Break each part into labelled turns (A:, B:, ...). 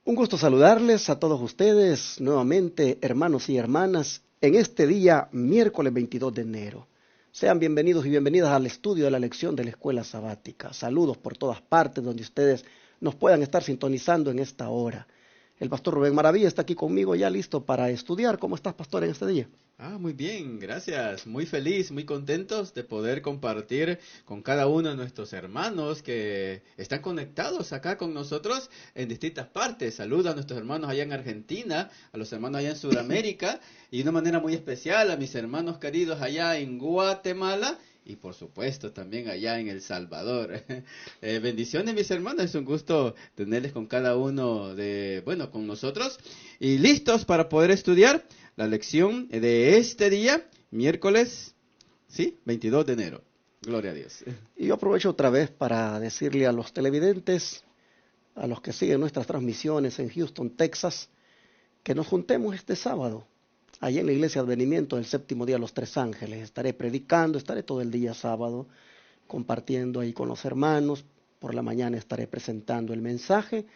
A: Un gusto saludarles a todos ustedes nuevamente, hermanos y hermanas, en este día, miércoles 22 de enero. Sean bienvenidos y bienvenidas al estudio de la lección de la Escuela Sabática. Saludos por todas partes donde ustedes nos puedan estar sintonizando en esta hora. El pastor Rubén Maravilla está aquí conmigo ya listo para estudiar. ¿Cómo estás, pastor, en este día?
B: Muy bien, gracias. Muy feliz, muy contentos de poder compartir con cada uno de nuestros hermanos que están conectados acá con nosotros en distintas partes. Saludos a nuestros hermanos allá en Argentina, a los hermanos allá en Sudamérica y de una manera muy especial a mis hermanos queridos allá en Guatemala y por supuesto también allá en El Salvador. Bendiciones, mis hermanos, es un gusto tenerles con cada uno con nosotros y listos para poder estudiar la lección de este día, miércoles, ¿sí? 22 de enero. Gloria a Dios.
A: Y yo aprovecho otra vez para decirle a los televidentes, a los que siguen nuestras transmisiones en Houston, Texas, que nos juntemos este sábado, allí en la Iglesia Advenimiento del Séptimo Día de los Tres Ángeles. Estaré predicando, estaré todo el día sábado compartiendo ahí con los hermanos. Por la mañana estaré presentando el mensaje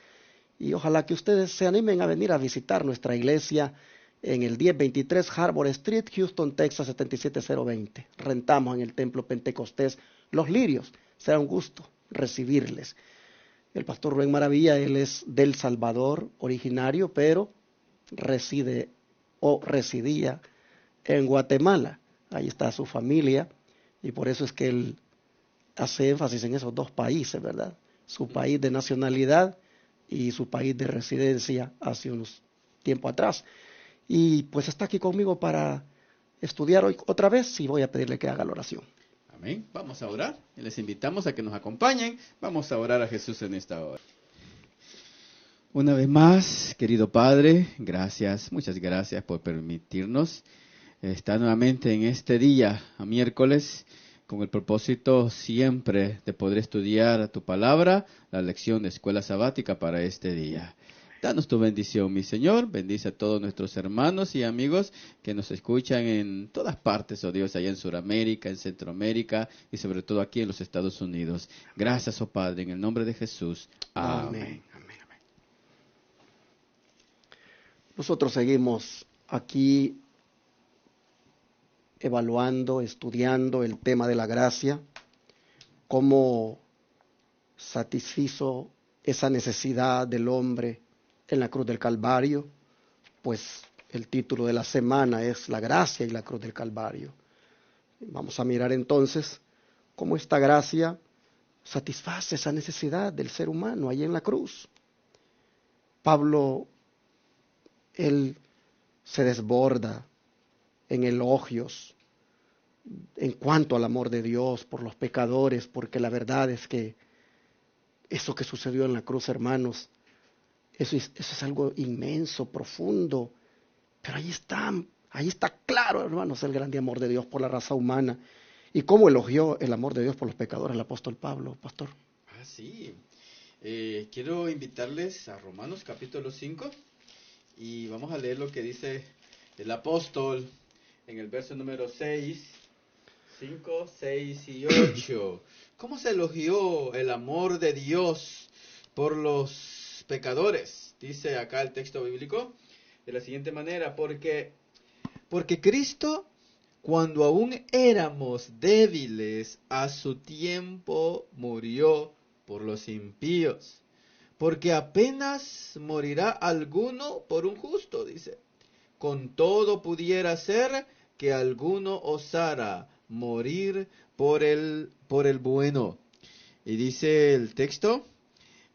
A: y ojalá que ustedes se animen a venir a visitar nuestra iglesia en el 1023 Harbor Street, Houston, Texas 77020. Rentamos en el Templo Pentecostés Los Lirios. Será un gusto recibirles. El pastor Rubén Maravilla, él es del Salvador originario, pero reside o residía en Guatemala. Ahí está su familia y por eso es que él hace énfasis en esos dos países, ¿verdad? Su país de nacionalidad y su país de residencia hace unos tiempo atrás. Y pues está aquí conmigo para estudiar hoy otra vez y voy a pedirle que haga la oración.
B: Amén. Vamos a orar y les invitamos a que nos acompañen. Vamos a orar a Jesús en esta hora. Una vez más, querido Padre, gracias, muchas gracias por permitirnos estar nuevamente en este día, a miércoles, con el propósito siempre de poder estudiar tu palabra, la lección de escuela sabática para este día. Danos tu bendición, mi Señor. Bendice a todos nuestros hermanos y amigos que nos escuchan en todas partes, oh Dios, allá en Sudamérica, en Centroamérica y sobre todo aquí en los Estados Unidos. Gracias, oh Padre, en el nombre de Jesús. Amén.
A: Amén. Nosotros seguimos aquí evaluando, estudiando el tema de la gracia, cómo satisfizo esa necesidad del hombre en la cruz del Calvario, pues el título de la semana es La gracia y la cruz del Calvario. Vamos a mirar entonces cómo esta gracia satisface esa necesidad del ser humano ahí en la cruz. Pablo, él se desborda en elogios en cuanto al amor de Dios por los pecadores, porque la verdad es que eso que sucedió en la cruz, hermanos, eso es algo inmenso, profundo, pero ahí está claro, hermanos, el grande amor de Dios por la raza humana. ¿Y cómo elogió el amor de Dios por los pecadores el apóstol Pablo, pastor?
B: Sí. Quiero invitarles a Romanos capítulo 5 y vamos a leer lo que dice el apóstol en el verso número 6, 5, 6 y 8. ¿Cómo se elogió el amor de Dios por los pecadores? Dice acá el texto bíblico de la siguiente manera: porque Cristo, cuando aún éramos débiles, a su tiempo murió por los impíos. Porque apenas morirá alguno por un justo, dice. Con todo pudiera ser que alguno osara morir por el bueno. Y dice el texto,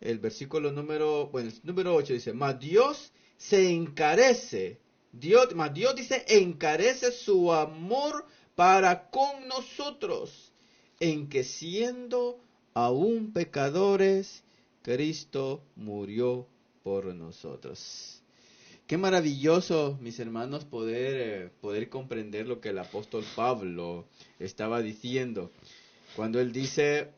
B: el versículo número 8 dice: mas Dios se encarece, Dios dice, encarece su amor para con nosotros, en que siendo aún pecadores, Cristo murió por nosotros. Qué maravilloso, mis hermanos, poder comprender lo que el apóstol Pablo estaba diciendo. Cuando él dice,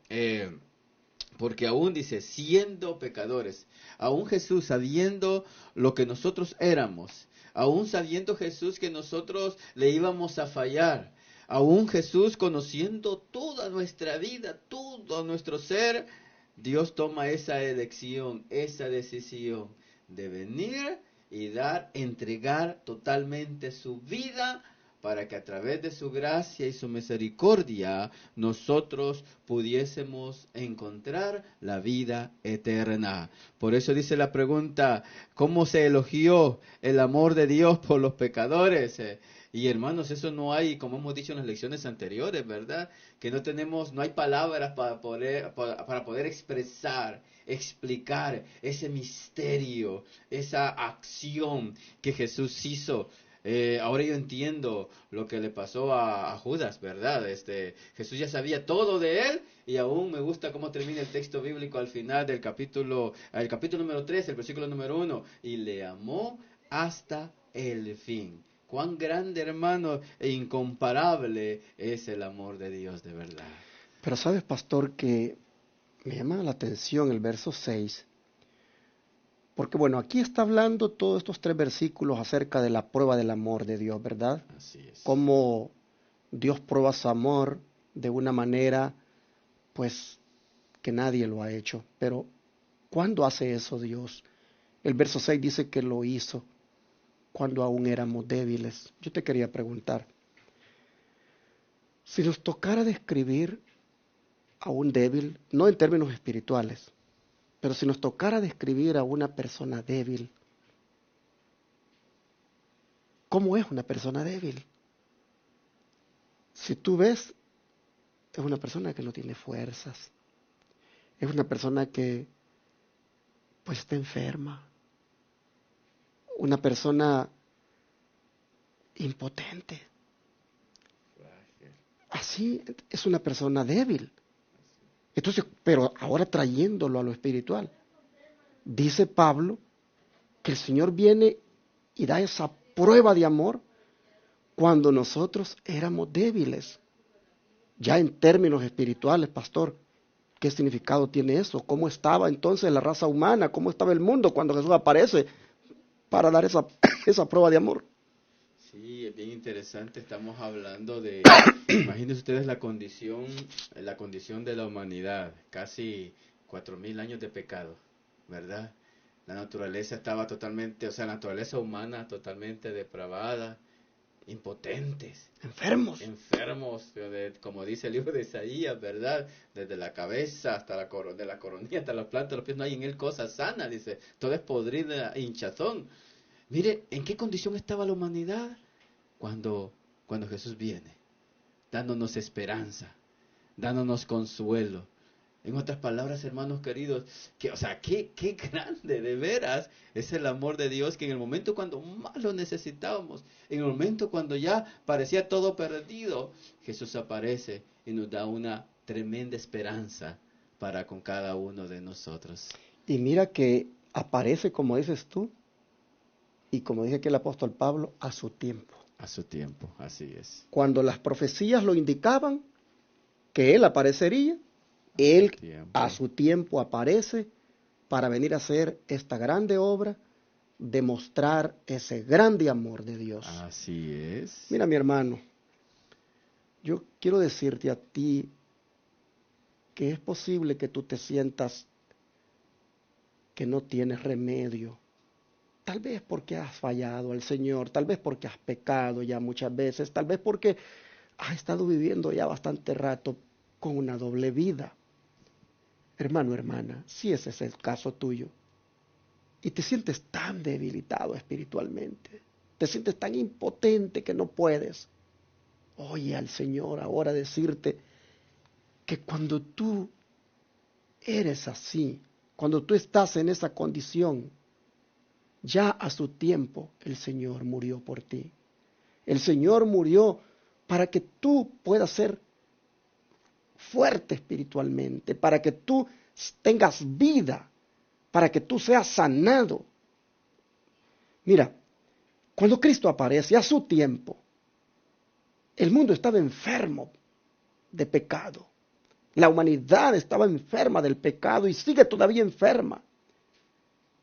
B: porque aún dice, siendo pecadores, aún Jesús sabiendo lo que nosotros éramos, aún sabiendo Jesús que nosotros le íbamos a fallar, aún Jesús conociendo toda nuestra vida, todo nuestro ser, Dios toma esa elección, esa decisión de venir y entregar totalmente su vida para que a través de su gracia y su misericordia nosotros pudiésemos encontrar la vida eterna. Por eso dice la pregunta, ¿cómo se elogió el amor de Dios por los pecadores? Y hermanos, eso no hay, como hemos dicho en las lecciones anteriores, ¿verdad? Que no hay palabras para poder explicar ese misterio, esa acción que Jesús hizo. Ahora yo entiendo lo que le pasó a Judas, ¿verdad? Jesús ya sabía todo de él y aún me gusta cómo termina el texto bíblico al final del capítulo número 3, el versículo número 1, y le amó hasta el fin. Cuán grande, hermano, e incomparable es el amor de Dios, de verdad.
A: Pero sabes, pastor, que me llama la atención el verso 6, porque bueno, aquí está hablando todos estos 3 versículos acerca de la prueba del amor de Dios, ¿verdad?
B: Así es.
A: Cómo Dios prueba su amor de una manera, pues, que nadie lo ha hecho. Pero, ¿cuándo hace eso Dios? El verso 6 dice que lo hizo cuando aún éramos débiles. Yo te quería preguntar, si nos tocara describir a un débil, no en términos espirituales, pero si nos tocara describir a una persona débil, ¿cómo es una persona débil? Si tú ves, es una persona que no tiene fuerzas, es una persona que pues está enferma, una persona impotente. Así es una persona débil. Entonces, pero ahora trayéndolo a lo espiritual, dice Pablo que el Señor viene y da esa prueba de amor cuando nosotros éramos débiles. Ya en términos espirituales, pastor, ¿qué significado tiene eso? ¿Cómo estaba entonces la raza humana? ¿Cómo estaba el mundo cuando Jesús aparece para dar esa prueba de amor?
B: Sí, es bien interesante. Estamos hablando de, imagínense ustedes la condición de la humanidad, casi 4.000 años de pecado, ¿verdad? La naturaleza estaba totalmente, la naturaleza humana totalmente depravada, impotentes,
A: Enfermos.
B: como dice el libro de Isaías, ¿verdad? Desde la cabeza hasta de la coronilla hasta la planta de los pies, no hay en él cosa sana, dice, todo es podrida e hinchazón. Mire, ¿en qué condición estaba la humanidad cuando Jesús viene? Dándonos esperanza, dándonos consuelo. En otras palabras, hermanos queridos, qué grande de veras es el amor de Dios, que en el momento cuando más lo necesitábamos, en el momento cuando ya parecía todo perdido, Jesús aparece y nos da una tremenda esperanza para con cada uno de nosotros.
A: Y mira que aparece, como dices tú, y como dice aquí el apóstol Pablo, a su tiempo.
B: A su tiempo, así es.
A: Cuando las profecías lo indicaban, que Él aparecería, Él a su tiempo aparece para venir a hacer esta grande obra, demostrar ese grande amor de Dios.
B: Así es.
A: Mira, mi hermano, yo quiero decirte a ti que es posible que tú te sientas que no tienes remedio. Tal vez porque has fallado al Señor, tal vez porque has pecado ya muchas veces, tal vez porque has estado viviendo ya bastante rato con una doble vida. Hermano, hermana, si ese es el caso tuyo, y te sientes tan debilitado espiritualmente, te sientes tan impotente que no puedes, oye al Señor ahora decirte que cuando tú eres así, cuando tú estás en esa condición, ya a su tiempo el Señor murió por ti. El Señor murió para que tú puedas ser fuerte espiritualmente, para que tú tengas vida, para que tú seas sanado. Mira, cuando Cristo aparece a su tiempo, el mundo estaba enfermo de pecado. La humanidad estaba enferma del pecado y sigue todavía enferma.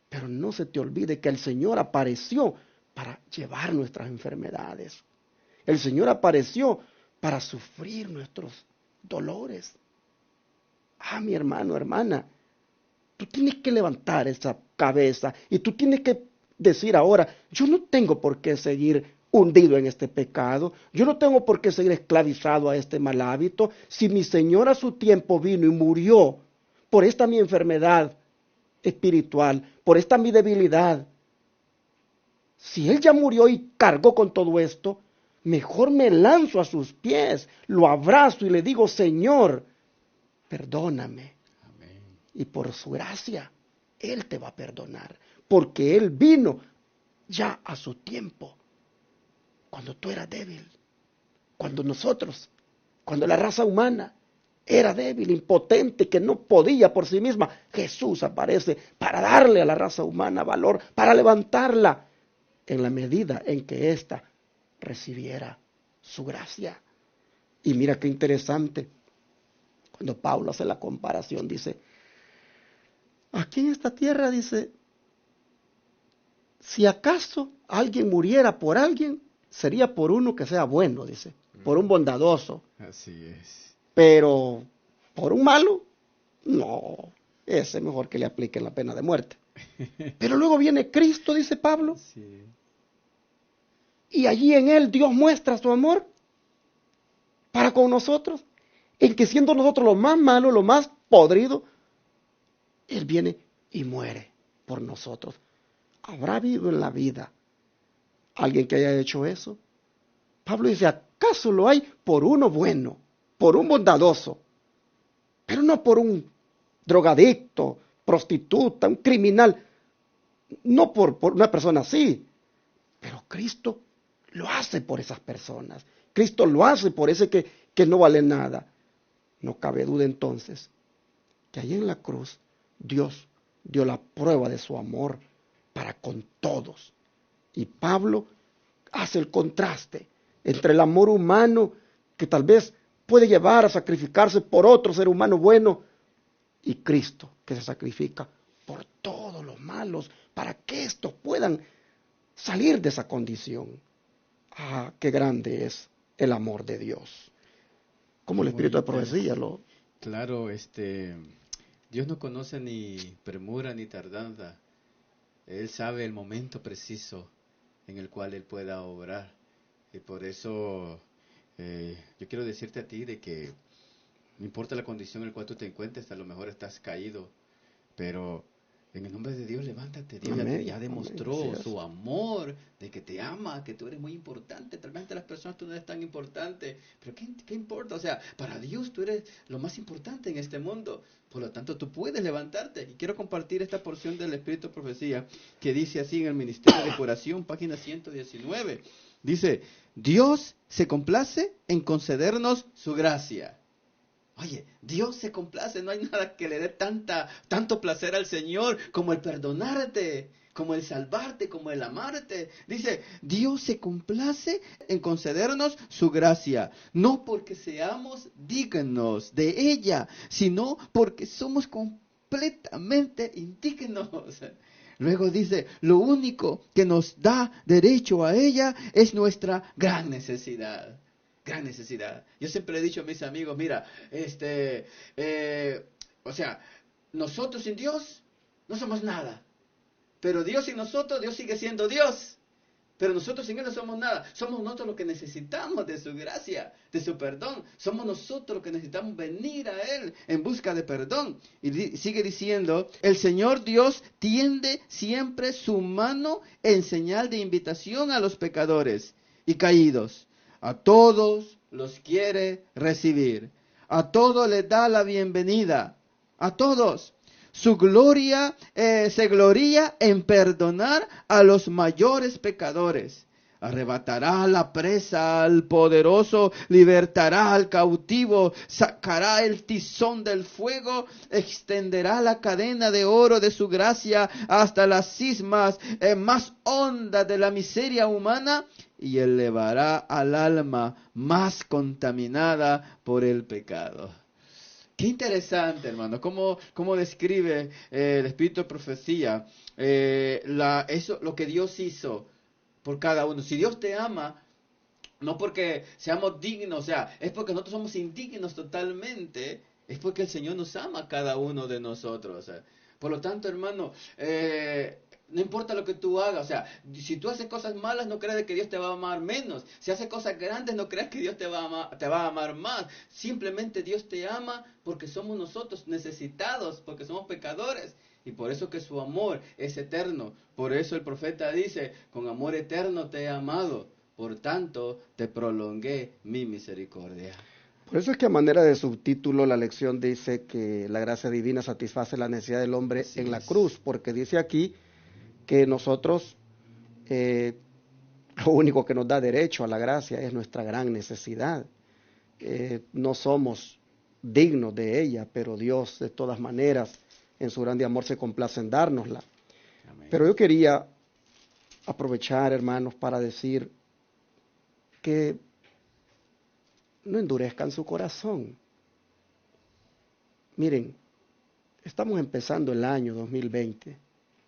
A: Pero no se te olvide que el Señor apareció para llevar nuestras enfermedades. El Señor apareció para sufrir nuestros dolores. Ah, mi hermano, hermana, tú tienes que levantar esa cabeza y tú tienes que decir ahora, yo no tengo por qué seguir hundido en este pecado, yo no tengo por qué seguir esclavizado a este mal hábito. Si mi Señor a su tiempo vino y murió por esta mi enfermedad espiritual, por esta mi debilidad, si Él ya murió y cargó con todo esto, mejor me lanzo a sus pies, lo abrazo y le digo, Señor, perdóname.
B: Amén.
A: Y por su gracia, Él te va a perdonar, porque Él vino ya a su tiempo, cuando tú eras débil, cuando la raza humana era débil, impotente, que no podía por sí misma. Jesús aparece para darle a la raza humana valor, para levantarla en la medida en que ésta recibiera su gracia. Y mira qué interesante, cuando Pablo hace la comparación, dice, aquí en esta tierra, dice, si acaso alguien muriera por alguien, sería por uno que sea bueno, dice, por un bondadoso.
B: Así es.
A: Pero por un malo, no, ese es mejor que le apliquen la pena de muerte. Pero luego viene Cristo, dice Pablo,
B: Sí.
A: y allí en Él Dios muestra su amor para con nosotros, en que siendo nosotros los más malos, los más podridos, Él viene y muere por nosotros. ¿Habrá habido en la vida alguien que haya hecho eso? Pablo dice, ¿acaso lo hay por uno bueno, por un bondadoso, pero no por un drogadicto, prostituta, un criminal? No por una persona así, pero Cristo lo hace por esas personas. Cristo lo hace por ese que no vale nada. No cabe duda entonces que allí en la cruz Dios dio la prueba de su amor para con todos. Y Pablo hace el contraste entre el amor humano que tal vez puede llevar a sacrificarse por otro ser humano bueno y Cristo que se sacrifica por todos los malos para que estos puedan salir de esa condición. Ah, qué grande es el amor de Dios. Como el
B: Qué
A: espíritu de
B: bonito es.
A: profecía lo...
B: Claro, Dios no conoce ni premura ni tardanza. Él sabe el momento preciso en el cual Él pueda obrar. Y por eso yo quiero decirte a ti de que no importa la condición en la cual tú te encuentres, a lo mejor estás caído, pero en el nombre de Dios levántate. Dios
A: Amén,
B: ya
A: amén,
B: demostró
A: así es.
B: su amor, de que te ama, que tú eres muy importante. Tal vez entre las personas tú no eres tan importante, pero ¿qué importa? O sea, para Dios tú eres lo más importante en este mundo. Por lo tanto, tú puedes levantarte. Y quiero compartir esta porción del Espíritu de Profecía que dice así en el Ministerio de Curación, página 119. Dice, Dios se complace en concedernos su gracia. Oye, Dios se complace, no hay nada que le dé tanto placer al Señor como el perdonarte, como el salvarte, como el amarte. Dice, Dios se complace en concedernos su gracia, no porque seamos dignos de ella, sino porque somos completamente indignos. Luego dice, lo único que nos da derecho a ella es nuestra gran necesidad. Gran necesidad. Yo siempre he dicho a mis amigos, mira, o sea, nosotros sin Dios no somos nada. Pero Dios sin nosotros, Dios sigue siendo Dios. Pero nosotros sin Él no somos nada. Somos nosotros los que necesitamos de su gracia, de su perdón. Somos nosotros los que necesitamos venir a Él en busca de perdón. Y sigue diciendo, el Señor Dios tiende siempre su mano en señal de invitación a los pecadores y caídos. A todos los quiere recibir. A todos les da la bienvenida. A todos. Su gloria se gloría en perdonar a los mayores pecadores. Arrebatará la presa al poderoso, libertará al cautivo, sacará el tizón del fuego, extenderá la cadena de oro de su gracia hasta las cismas más hondas de la miseria humana y elevará al alma más contaminada por el pecado. Qué interesante, hermano, cómo describe el Espíritu de Profecía eso, lo que Dios hizo por cada uno. Si Dios te ama, no porque seamos dignos, o sea, es porque nosotros somos indignos totalmente, es porque el Señor nos ama a cada uno de nosotros. Por lo tanto, hermano, no importa lo que tú hagas, o sea, si tú haces cosas malas, no creas que Dios te va a amar menos. Si haces cosas grandes, no creas que Dios te va a amar más. Simplemente Dios te ama porque somos nosotros necesitados, porque somos pecadores. Y por eso que su amor es eterno. Por eso el profeta dice, con amor eterno te he amado. Por tanto, te prolongué mi misericordia.
A: Por eso es que a manera de subtítulo la lección dice que la gracia divina satisface la necesidad del hombre
B: Así
A: en la
B: es.
A: cruz, porque dice aquí que nosotros, eh, lo único que nos da derecho a la gracia es nuestra gran necesidad. No somos dignos de ella, pero Dios de todas maneras en su grande amor se complace en dárnosla.
B: Amén.
A: Pero yo quería aprovechar, hermanos, para decir que no endurezcan su corazón. Miren, estamos empezando el año 2020,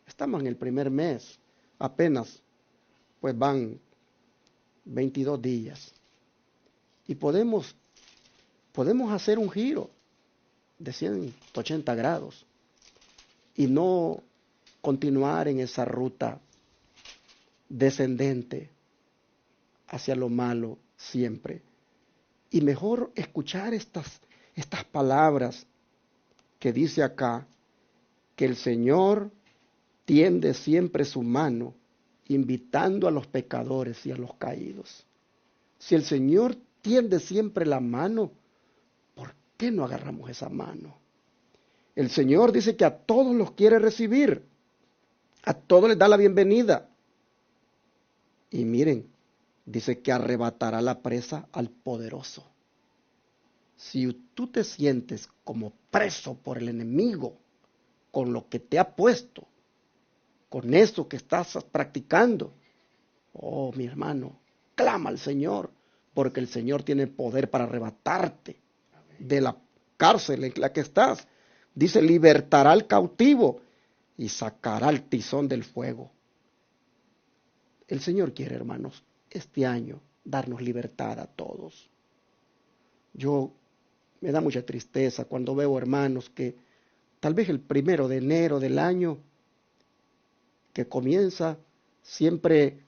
A: estamos en el primer mes, apenas pues van 22 días y podemos hacer un giro de 180 grados y no continuar en esa ruta descendente hacia lo malo siempre. Y mejor escuchar estas palabras que dice acá, que el Señor tiende siempre su mano invitando a los pecadores y a los caídos. Si el Señor tiende siempre la mano, ¿por qué no agarramos esa mano? El Señor dice que a todos los quiere recibir, a todos les da la bienvenida. Y miren, dice que arrebatará la presa al poderoso. Si tú te sientes como preso por el enemigo, con lo que te ha puesto, con eso que estás practicando, oh mi hermano, clama al Señor, porque el Señor tiene poder para arrebatarte de la cárcel en la que estás. Dice, libertará al cautivo y sacará el tizón del fuego. El Señor quiere, hermanos, este año darnos libertad a todos. Me da mucha tristeza cuando veo hermanos que tal vez el 1 de enero del año que comienza, siempre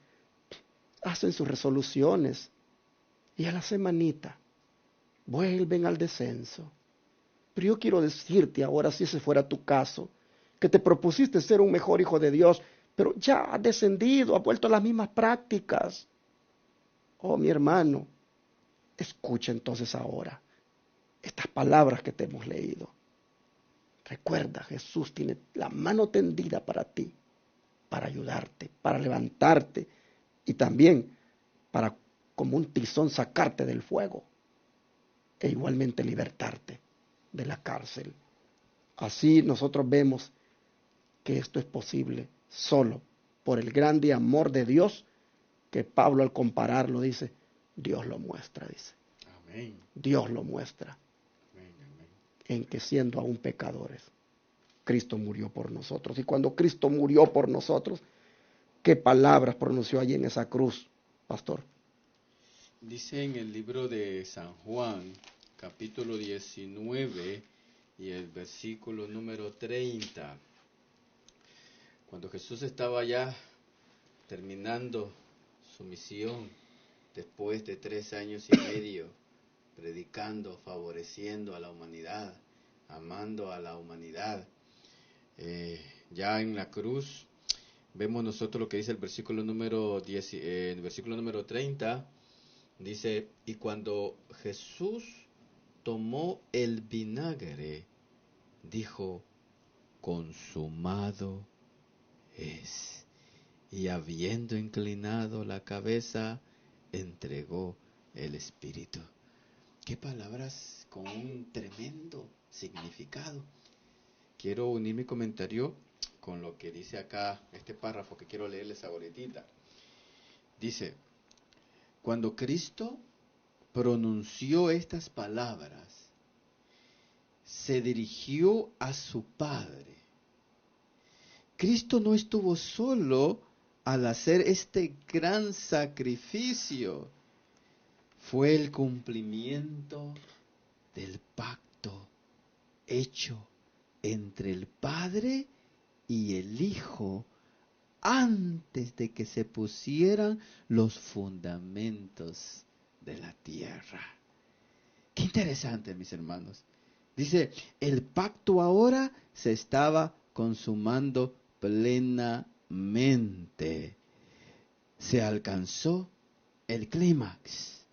A: hacen sus resoluciones y a la semanita vuelven al descenso. Pero yo quiero decirte ahora, si ese fuera tu caso, que te propusiste ser un mejor hijo de Dios, pero ya has descendido, has vuelto a las mismas prácticas. Oh, mi hermano, escucha entonces ahora estas palabras que te hemos leído. Recuerda, Jesús tiene la mano tendida para ti, para ayudarte, para levantarte y también para, como un tizón, sacarte del fuego e igualmente libertarte de la cárcel. Así nosotros vemos que esto es posible solo por el grande amor de Dios, que Pablo al compararlo dice, Dios lo muestra, dice.
B: Amén.
A: Dios lo muestra
B: Amén, amén.
A: en que siendo aún pecadores, Cristo murió por nosotros. Y cuando Cristo murió por nosotros, ¿qué palabras pronunció allí en esa cruz, pastor?
B: Dice en el libro de San Juan, capítulo 19 y el versículo número 30. Cuando Jesús estaba ya terminando su misión, después de 3 años y medio, predicando, favoreciendo a la humanidad, amando a la humanidad, ya en la cruz, vemos nosotros lo que dice el versículo número 10, el versículo número 30, dice, y cuando Jesús tomó el vinagre, dijo, consumado es. Y habiendo inclinado la cabeza, entregó el Espíritu. Qué palabras con un tremendo significado. Quiero unir mi comentario con lo que dice acá este párrafo que quiero leerles ahorita. Dice, cuando Cristo pronunció estas palabras, se dirigió a su Padre. Cristo no estuvo solo al hacer este gran sacrificio. Fue el cumplimiento del pacto hecho entre el Padre y el Hijo antes de que se pusieran los fundamentos de la tierra. Qué interesante, mis hermanos. Dice, el pacto ahora se estaba consumando plenamente. Se alcanzó el clímax.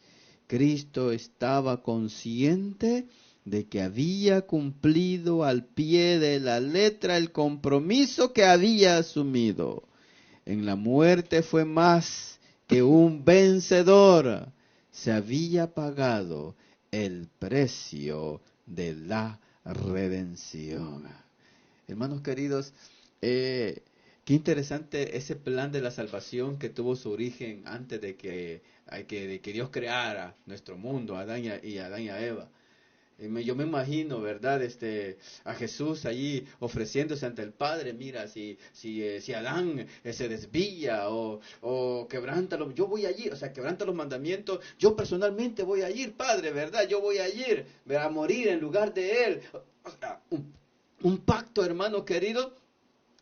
B: Cristo estaba consciente de que había cumplido al pie de la letra el compromiso que había asumido. En la muerte fue más que un vencedor. Se había pagado el precio de la redención. Hermanos queridos, qué interesante ese plan de la salvación que tuvo su origen antes de que Dios creara nuestro mundo, Adán y a Eva. Yo me imagino, ¿verdad? A Jesús allí ofreciéndose ante el Padre. Mira, si Adán se desvía o quebranta yo voy allí, o sea, quebranta los mandamientos, yo personalmente voy a ir, Padre, ¿verdad? Yo voy a ir a morir en lugar de él. O sea, un pacto, hermano querido,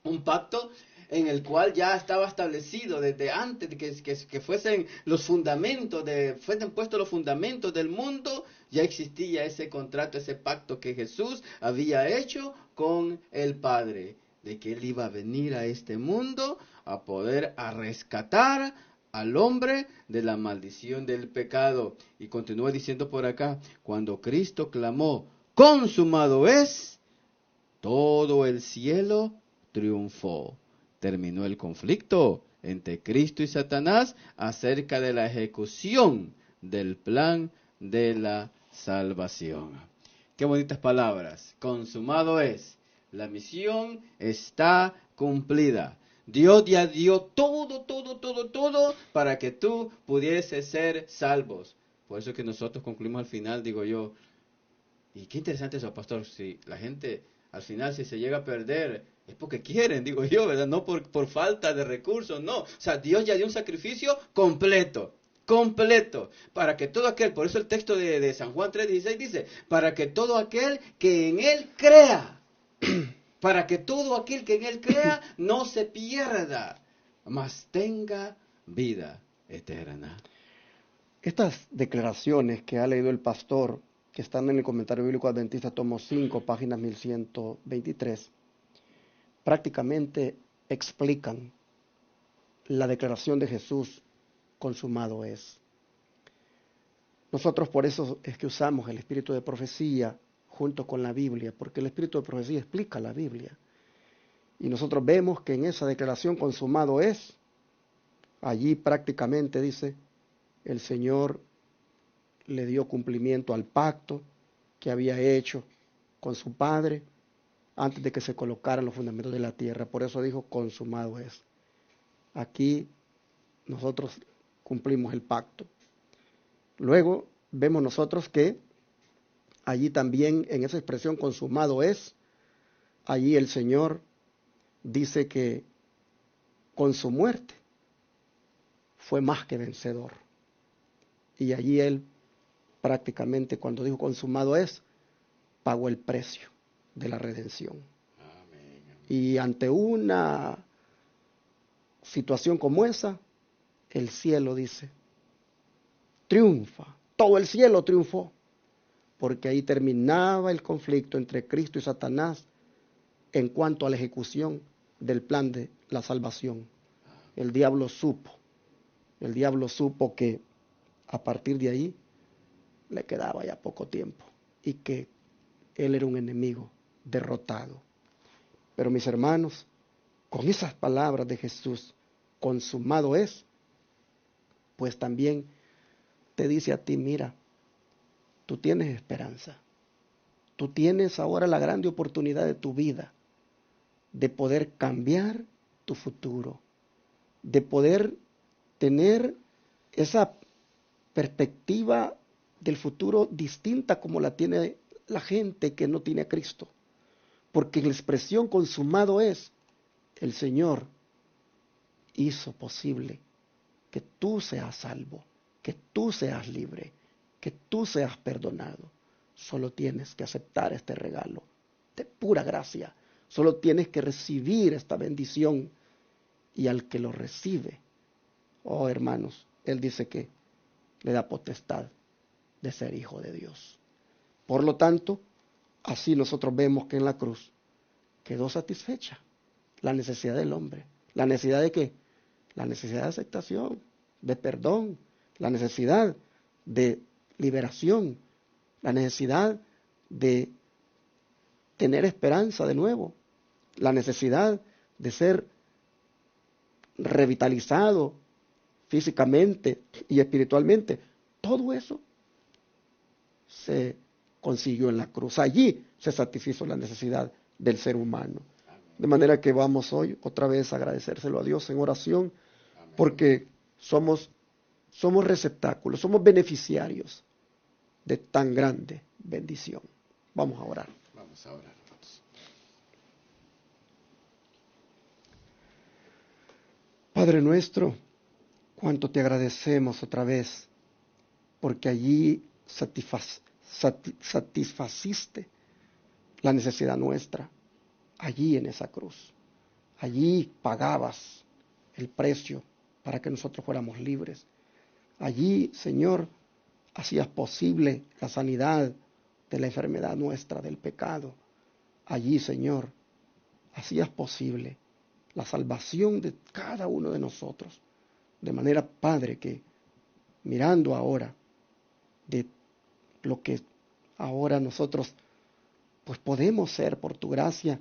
B: un pacto en el cual ya estaba establecido desde antes de que fuesen los fundamentos, fuesen puestos los fundamentos del mundo, ya existía ese contrato, ese pacto que Jesús había hecho con el Padre, de que Él iba a venir a este mundo a poder rescatar al hombre de la maldición del pecado. Y continúa diciendo por acá, cuando Cristo clamó, consumado es, todo el cielo triunfó. Terminó el conflicto entre Cristo y Satanás acerca de la ejecución del plan de la salvación. Qué bonitas palabras. Consumado es. La misión está cumplida. Dios ya dio todo para que tú pudieses ser salvos. Por eso que nosotros concluimos al final, digo yo, y qué interesante eso, pastor, si la gente al final si se llega a perder, es porque quieren, digo yo, ¿verdad? No por falta de recursos, no. O sea, Dios ya dio un sacrificio completo, para que todo aquel, por eso el texto de San Juan 3:16 dice, para que todo aquel que en Él crea, para que todo aquel que en Él crea no se pierda, mas tenga vida eterna.
A: Estas declaraciones que ha leído el pastor, que están en el Comentario Bíblico Adventista, tomo 5, página 1123, prácticamente explican la declaración de Jesús, consumado es. Nosotros por eso es que usamos el espíritu de profecía junto con la Biblia, porque el espíritu de profecía explica la Biblia. Y nosotros vemos que en esa declaración consumado es, allí prácticamente dice, el Señor le dio cumplimiento al pacto que había hecho con su Padre antes de que se colocaran los fundamentos de la tierra. Por eso dijo, consumado es. Aquí nosotros cumplimos el pacto. Luego vemos nosotros que allí también en esa expresión consumado es, allí el Señor dice que con su muerte fue más que vencedor. Y allí Él prácticamente cuando dijo consumado es, pagó el precio de la redención.
B: Amén.
A: Y ante una situación como esa, el cielo dice, triunfa, todo el cielo triunfó, porque ahí terminaba el conflicto entre Cristo y Satanás en cuanto a la ejecución del plan de la salvación. El diablo supo que a partir de ahí le quedaba ya poco tiempo y que él era un enemigo derrotado. Pero mis hermanos, con esas palabras de Jesús, consumado es, pues también te dice a ti, mira, tú tienes esperanza. Tú tienes ahora la grande oportunidad de tu vida, de poder cambiar tu futuro, de poder tener esa perspectiva del futuro distinta como la tiene la gente que no tiene a Cristo. Porque la expresión consumado es, el Señor hizo posible que tú seas salvo, que tú seas libre, que tú seas perdonado. Solo tienes que aceptar este regalo de pura gracia, Solo tienes que recibir esta bendición. Y al que lo recibe, oh hermanos, Él dice que le da potestad de ser hijo de Dios. Por lo tanto, así nosotros vemos que en la cruz quedó satisfecha la necesidad del hombre. ¿La necesidad de qué? La necesidad de aceptación, de perdón, la necesidad de liberación, la necesidad de tener esperanza de nuevo, la necesidad de ser revitalizado físicamente y espiritualmente. Todo eso se consiguió en la cruz. Allí se satisfizo la necesidad del ser humano. De manera que vamos hoy otra vez a agradecérselo a Dios en oración, porque somos receptáculos, somos beneficiarios de tan grande bendición. Vamos a orar.
B: Vamos a orar, hermanos.
A: Padre nuestro, cuánto te agradecemos otra vez, porque allí satisfaciste la necesidad nuestra, allí en esa cruz. Allí pagabas el precio para que nosotros fuéramos libres. Allí, Señor, hacías posible la sanidad de la enfermedad nuestra, del pecado. Allí, Señor, hacías posible la salvación de cada uno de nosotros. De manera, Padre, que mirando ahora de lo que ahora nosotros pues podemos ser por tu gracia,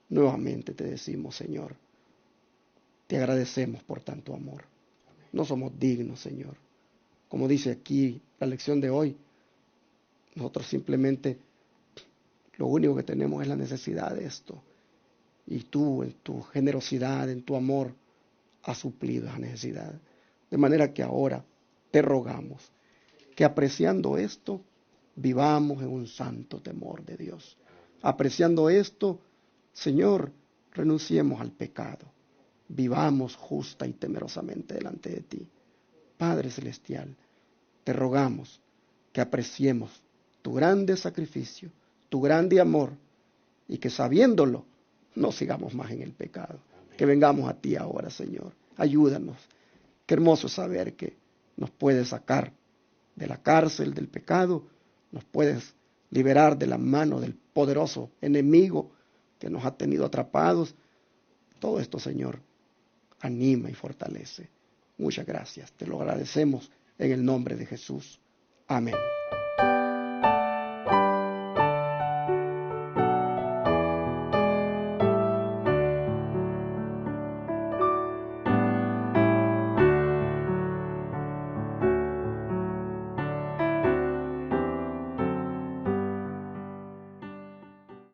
A: nuevamente te decimos, Señor, te agradecemos por tanto amor. No somos dignos, Señor. Como dice aquí la lección de hoy, nosotros simplemente lo único que tenemos es la necesidad de esto. Y tú, en tu generosidad, en tu amor, has suplido esa necesidad. De manera que ahora te rogamos que apreciando esto, vivamos en un santo temor de Dios. Apreciando esto, Señor, renunciemos al pecado. Vivamos justa y temerosamente delante de ti. Padre Celestial, te rogamos que apreciemos tu grande sacrificio, tu grande amor, y que sabiéndolo, no sigamos más en el pecado. Amén. Que vengamos a ti ahora, Señor. Ayúdanos. Qué hermoso saber que nos puedes sacar de la cárcel del pecado, nos puedes liberar de la mano del poderoso enemigo que nos ha tenido atrapados. Todo esto, Señor, anima y fortalece. Muchas gracias. Te lo agradecemos en el nombre de Jesús. Amén.